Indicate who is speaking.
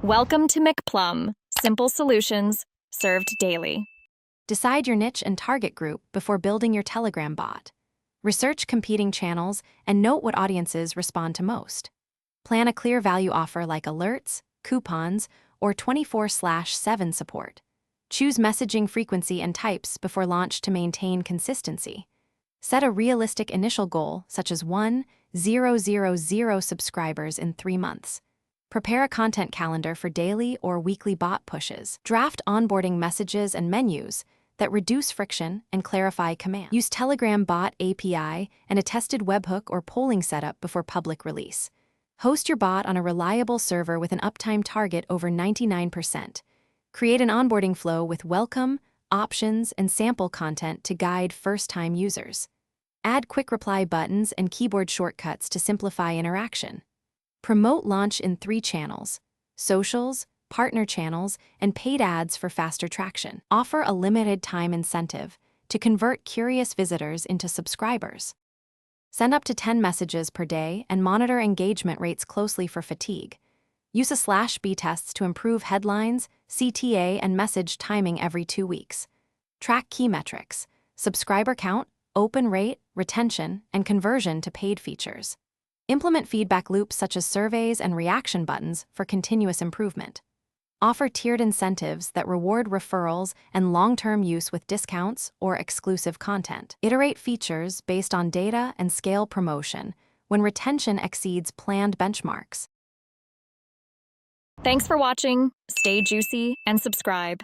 Speaker 1: Welcome to McPlum, simple solutions served daily.
Speaker 2: Decide your niche and target group before building your Telegram bot. Research competing channels and note what audiences respond to most. Plan a clear value offer like alerts, coupons, or 24/7 support. Choose messaging frequency and types before launch to maintain consistency. Set a realistic initial goal, such as 1,000 subscribers in 3 months. Prepare a content calendar for daily or weekly bot pushes. Draft onboarding messages and menus that reduce friction and clarify commands. Use Telegram bot API and a tested webhook or polling setup before public release. Host your bot on a reliable server with an uptime target over 99%. Create an onboarding flow with welcome, options, and sample content to guide first-time users. Add quick reply buttons and keyboard shortcuts to simplify interaction. Promote launch in 3 channels: socials, partner channels, and paid ads for faster traction. Offer a limited time incentive to convert curious visitors into subscribers. Send up to 10 messages per day and monitor engagement rates closely for fatigue. Use a /B tests to improve headlines, CTA, and message timing every 2 weeks. Track key metrics: subscriber count, open rate, retention, and conversion to paid features. Implement feedback loops such as surveys and reaction buttons for continuous improvement. Offer tiered incentives that reward referrals and long-term use with discounts or exclusive content. Iterate features based on data and scale promotion when retention exceeds planned benchmarks.
Speaker 1: Thanks for watching. Stay juicy and subscribe.